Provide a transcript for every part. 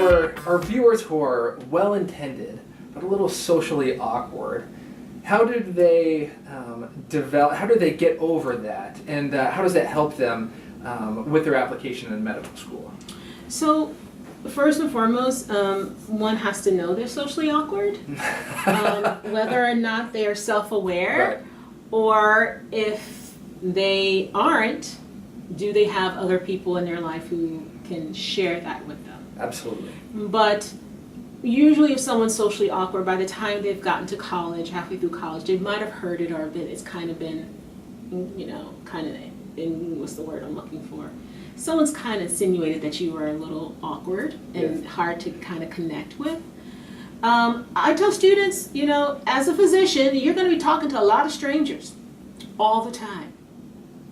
for our viewers who are well-intended but a little socially awkward, how do they develop? How do they get over that, and how does that help them with their application in medical school? So, first and foremost, one has to know they're socially awkward, whether or not they are self-aware, Right. or if they aren't, do they have other people in their life who can share that with them? Absolutely. But usually if someone's socially awkward, by the time they've gotten to college, halfway through college, they might have heard it, or it's kind of been, what's the word I'm looking for? Someone's kind of insinuated that you are a little awkward and hard to kind of connect with. I tell students, as a physician, you're going to be talking to a lot of strangers all the time.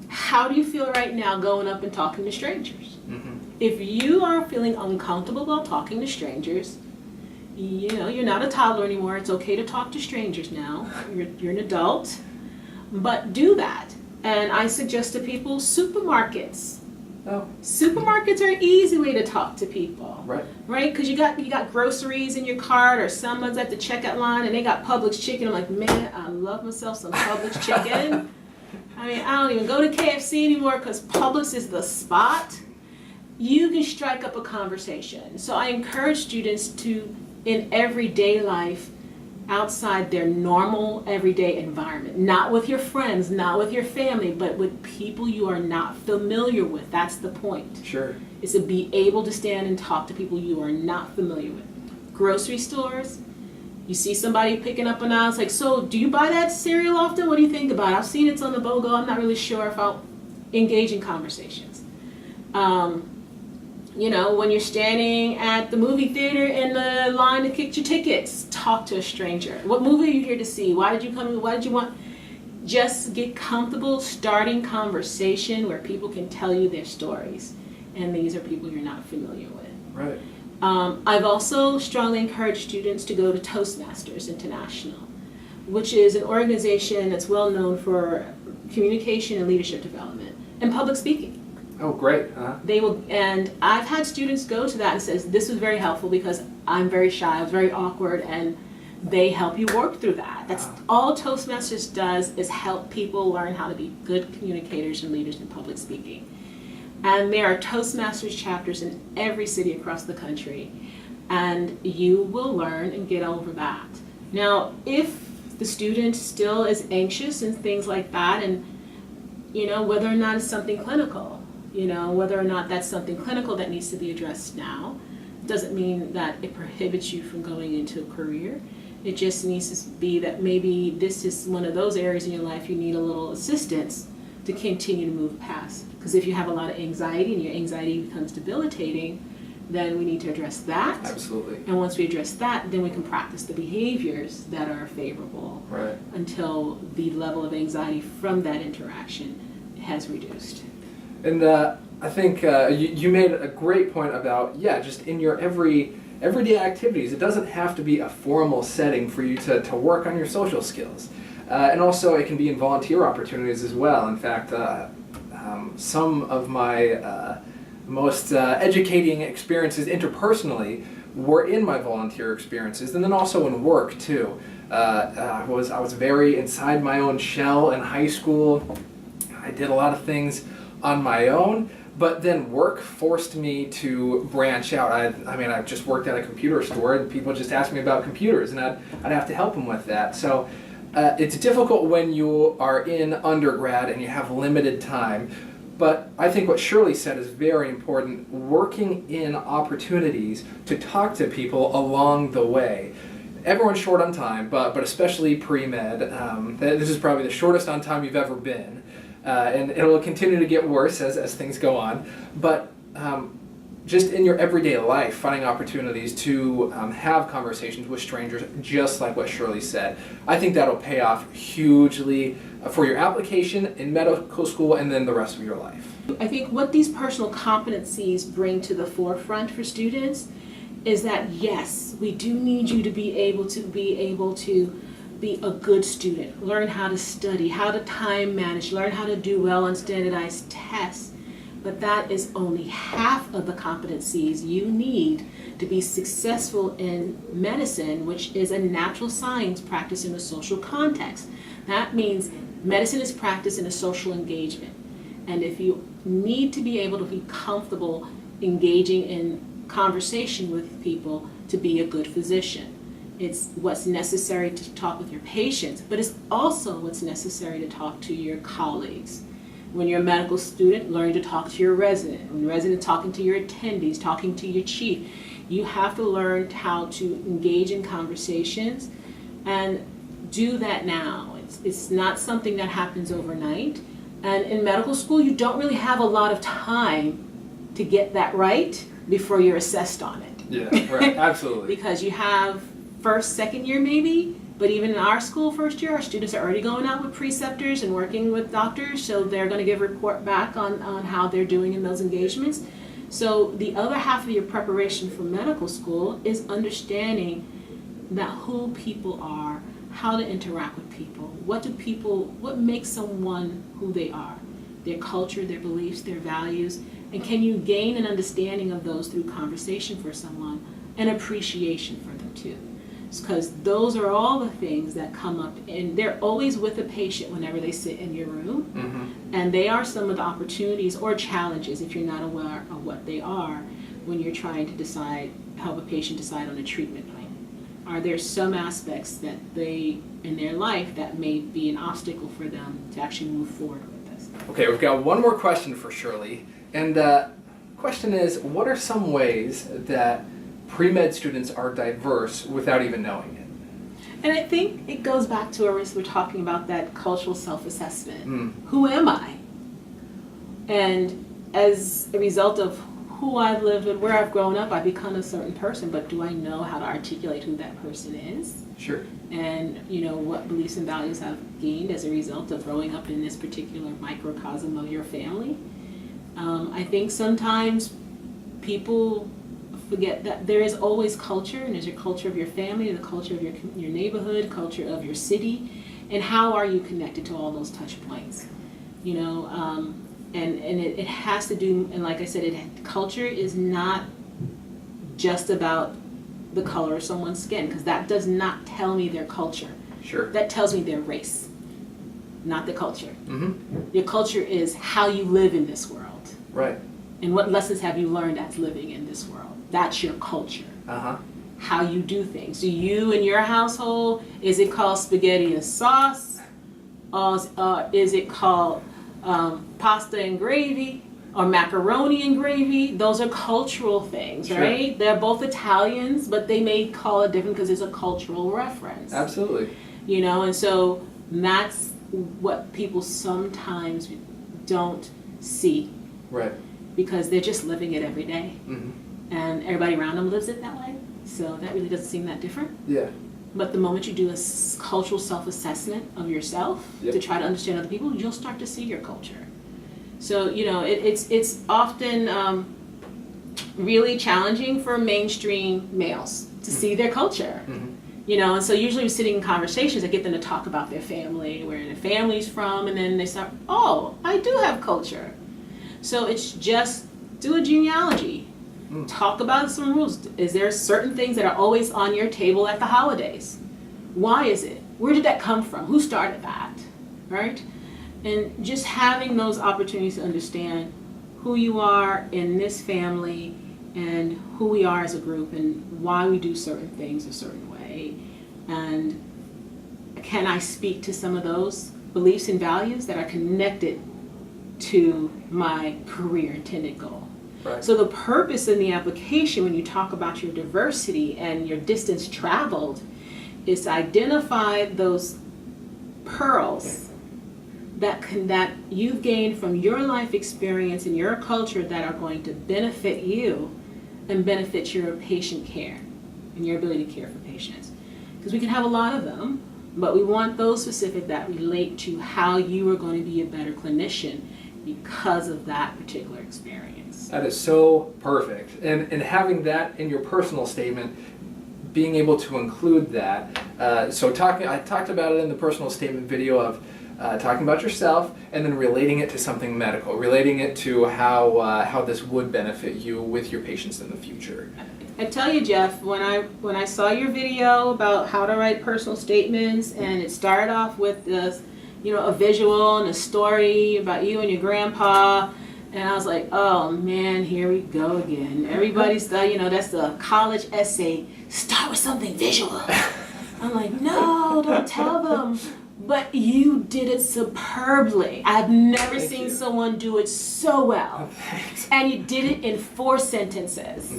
How do you feel right now going up and talking to strangers? Mm-hmm. If you are feeling uncomfortable about talking to strangers, you're not a toddler anymore. It's okay to talk to strangers now. You're an adult, but do that. And I suggest to people supermarkets. Oh. Supermarkets are an easy way to talk to people. Right. Right? Because you got groceries in your cart, or someone's at the checkout line and they got Publix chicken. I'm like, man, I love myself some Publix chicken. I mean, I don't even go to KFC anymore because Publix is the spot. You can strike up a conversation. So I encourage students to, in everyday life, outside their normal everyday environment, not with your friends, not with your family, but with people you are not familiar with. That's the point. Sure. Is to be able to stand and talk to people you are not familiar with. Grocery stores, you see somebody picking up an aisle, it's like, so do you buy that cereal often? What do you think about it? I've seen it's on the BOGO. I'm not really sure if I'll engage in conversations. When you're standing at the movie theater in the line to get your tickets, talk to a stranger. What movie are you here to see? Why did you come? Why did you want? Just get comfortable starting conversation where people can tell you their stories. And these are people you're not familiar with. Right. I've also strongly encouraged students to go to Toastmasters International, which is an organization that's well known for communication and leadership development and public speaking. Oh, great. Uh-huh. They will, and I've had students go to that and says, this was very helpful because I'm very shy, I was very awkward, and they help you work through that. That's all Toastmasters does, is help people learn how to be good communicators and leaders in public speaking. And there are Toastmasters chapters in every city across the country, and you will learn and get over that. Now, if the student still is anxious and things like that, and whether or not it's something clinical, whether or not that's something clinical that needs to be addressed now, doesn't mean that it prohibits you from going into a career. It just needs to be that maybe this is one of those areas in your life you need a little assistance to continue to move past. Because if you have a lot of anxiety and your anxiety becomes debilitating, then we need to address that. Absolutely. And once we address that, then we can practice the behaviors that are favorable, Right. until the level of anxiety from that interaction has reduced. And I think you made a great point about, just in your everyday activities, it doesn't have to be a formal setting for you to work on your social skills. And also it can be in volunteer opportunities as well. In fact, some of my most educating experiences interpersonally were in my volunteer experiences, and then also in work too. I was very inside my own shell in high school. I did a lot of things on my own, but then work forced me to branch out. I just worked at a computer store, and people just asked me about computers, and I'd have to help them with that. So it's difficult when you are in undergrad and you have limited time, but I think what Shirley said is very important, working in opportunities to talk to people along the way. Everyone's short on time, but especially pre-med. This is probably the shortest on time you've ever been. And it will continue to get worse as things go on. But just in your everyday life, finding opportunities to have conversations with strangers, just like what Shirley said, I think that'll pay off hugely for your application in medical school and then the rest of your life. I think what these personal competencies bring to the forefront for students is that, yes, we do need you to be able to be a good student, learn how to study, how to time manage, learn how to do well on standardized tests. but that is only half of the competencies you need to be successful in medicine, which is a natural science practice in a social context. That means medicine is practiced in a social engagement. And if you need to be able to be comfortable engaging in conversation with people to be a good physician, it's what's necessary to talk with your patients, but it's also what's necessary to talk to your colleagues. When you're a medical student, learn to talk to your resident. When you're a resident, talking to your attendees, talking to your chief. You have to learn how to engage in conversations and do that now. It's not something that happens overnight. And in medical school, you don't really have a lot of time to get that right before you're assessed on it. Yeah, right, absolutely. Because you have first, second year maybe, but even in our school first year, our students are already going out with preceptors and working with doctors, so they're going to give a report back on how they're doing in those engagements. So the other half of your preparation for medical school is understanding that who people are, how to interact with people, what makes someone who they are, their culture, their beliefs, their values, and can you gain an understanding of those through conversation for someone and appreciation for them too. Because those are all the things that come up, and they're always with the patient whenever they sit in your room. Mm-hmm. And they are some of the opportunities or challenges, if you're not aware of what they are, when you're trying to help a patient decide on a treatment plan. Are there some aspects that in their life that may be an obstacle for them to actually move forward with this? Okay, we've got one more question for Shirley. And the question is, what are some ways that pre-med students are diverse without even knowing it? And I think it goes back to where we're talking about that cultural self-assessment. Who am I? And as a result of who I've lived with, where I've grown up, I become a certain person, but do I know how to articulate who that person is? Sure. And what beliefs and values I've gained as a result of growing up in this particular microcosm of your family. I think sometimes people forget that there is always culture, and there's your culture of your family, the culture of your neighborhood, culture of your city, and how are you connected to all those touch points? And it has to do, and like I said, culture is not just about the color of someone's skin, because that does not tell me their culture. Sure. That tells me their race, not the culture. Mm-hmm. Your culture is how you live in this world. Right. And what lessons have you learned as living in this world? That's your culture. Uh-huh. How you do things. Do you in your household, is it called spaghetti and sauce? Or is it called pasta and gravy? Or macaroni and gravy? Those are cultural things, Sure. right? They're both Italians, but they may call it different because it's a cultural reference. Absolutely. And so that's what people sometimes don't see. Right. Because they're just living it every day. Mm-hmm. And everybody around them lives it that way. So that really doesn't seem that different. Yeah. But the moment you do a cultural self-assessment of yourself to try to understand other people, you'll start to see your culture. So, it's often really challenging for mainstream males to see their culture. Mm-hmm. And so usually we're sitting in conversations that get them to talk about their family, where their family's from, and then they start, oh, I do have culture. So it's just do a genealogy. Talk about some rules. Is there certain things that are always on your table at the holidays? Why is it? Where did that come from? Who started that? Right? And just having those opportunities to understand who you are in this family and who we are as a group and why we do certain things a certain way. And can I speak to some of those beliefs and values that are connected to my career intended goal? Right. So the purpose in the application, when you talk about your diversity and your distance traveled, is to identify those pearls that you've gained from your life experience and your culture that are going to benefit you and benefit your patient care and your ability to care for patients. Because we can have a lot of them, but we want those specific that relate to how you are going to be a better clinician because of that particular experience. That is so perfect. And having that in your personal statement, being able to include that. I talked about it in the personal statement video of talking about yourself, and then relating it to something medical, relating it to how this would benefit you with your patients in the future. I tell you, Jeff, when I saw your video about how to write personal statements, and it started off with this, a visual and a story about you and your grandpa, and I was like, oh man, here we go again. Everybody's that's the college essay. Start with something visual. I'm like, no, don't tell them. But you did it superbly. I've never seen someone do it so well. Thanks. And you did it in 4 sentences.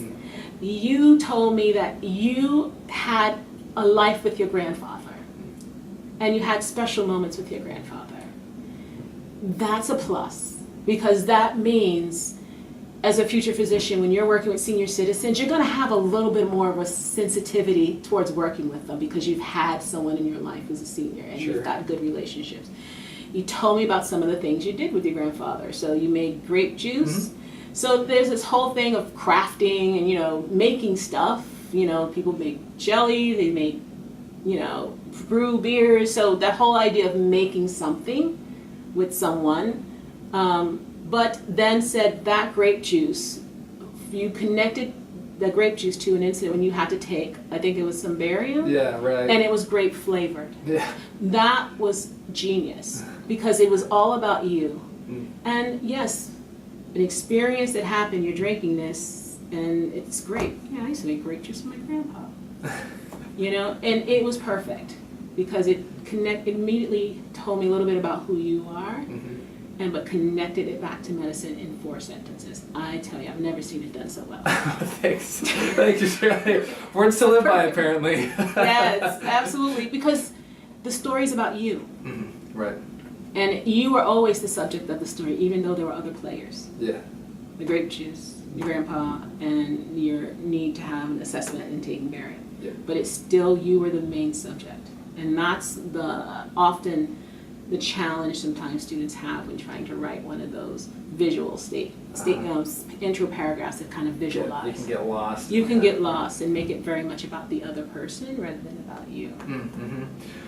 You told me that you had a life with your grandfather, and you had special moments with your grandfather. That's a plus, because that means as a future physician, when you're working with senior citizens, you're going to have a little bit more of a sensitivity towards working with them because you've had someone in your life who's a senior and you've got good relationships. You told me about some of the things you did with your grandfather. So you made grape juice. So there's this whole thing of crafting and, making stuff. People make jelly, they make, brew beers. So that whole idea of making something with someone, but then said that grape juice, you connected the grape juice to an incident when you had to take, I think it was some barium. Yeah, right. And it was grape flavored. Yeah. That was genius because it was all about you. And yes, an experience that happened, you're drinking this, and it's great. Yeah, I used to make grape juice with my grandpa. And it was perfect because it immediately told me a little bit about who you are. But connected it back to medicine in 4 sentences. I tell you, I've never seen it done so well. Thanks. Thank you, Shirley. Words to live by, apparently. Yes, absolutely. Because the story's about you. Right. And you were always the subject of the story, even though there were other players. Yeah. The grape juice, your grandpa, and your need to have an assessment and taking barium. Yeah. But it's still, you were the main subject. And that's often the challenge sometimes students have when trying to write one of those visual intro paragraphs that kind of visualize. You can get lost. You can get lost and make it very much about the other person rather than about you.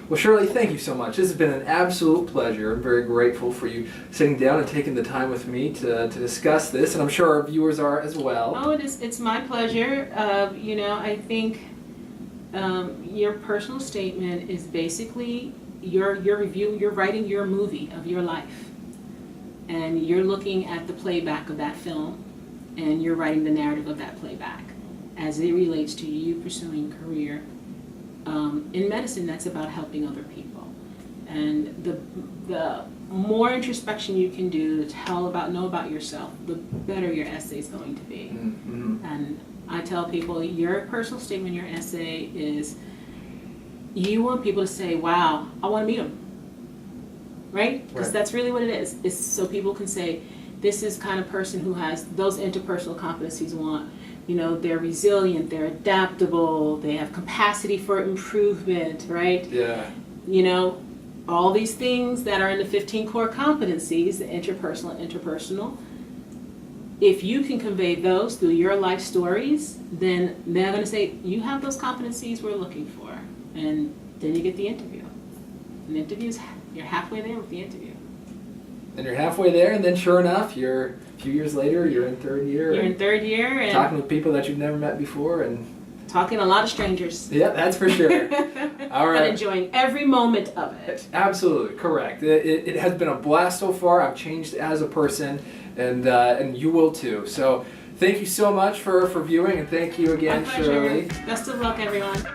Well, Shirley, thank you so much. This has been an absolute pleasure. I'm very grateful for you sitting down and taking the time with me to discuss this, and I'm sure our viewers are as well. Oh, it's my pleasure. I think your personal statement is basically your review. You're writing your movie of your life, and you're looking at the playback of that film, and you're writing the narrative of that playback as it relates to you pursuing a career in medicine that's about helping other people. And the more introspection you can do to know about yourself, the better your essay is going to be. And I tell people, your personal statement, your essay is, you want people to say, wow, I want to meet him. Right? Because that's really what it is. It's so people can say, this is kind of person who has those interpersonal competencies we want. They're resilient, they're adaptable, they have capacity for improvement, right? Yeah. All these things that are in the 15 core competencies, the interpersonal, if you can convey those through your life stories, then they're going to say, you have those competencies we're looking for. And then you get the interview. And the interview's, you're halfway there with the interview. And you're halfway there, and then sure enough, a few years later, you're in third year. You're in third year. And talking with people that you've never met before. And talking to a lot of strangers. Yeah, that's for sure. All right. But enjoying every moment of it. Absolutely, correct. It has been a blast so far. I've changed as a person, and you will too. So thank you so much for viewing, and thank you again, My pleasure. Shirley. Best of luck, everyone.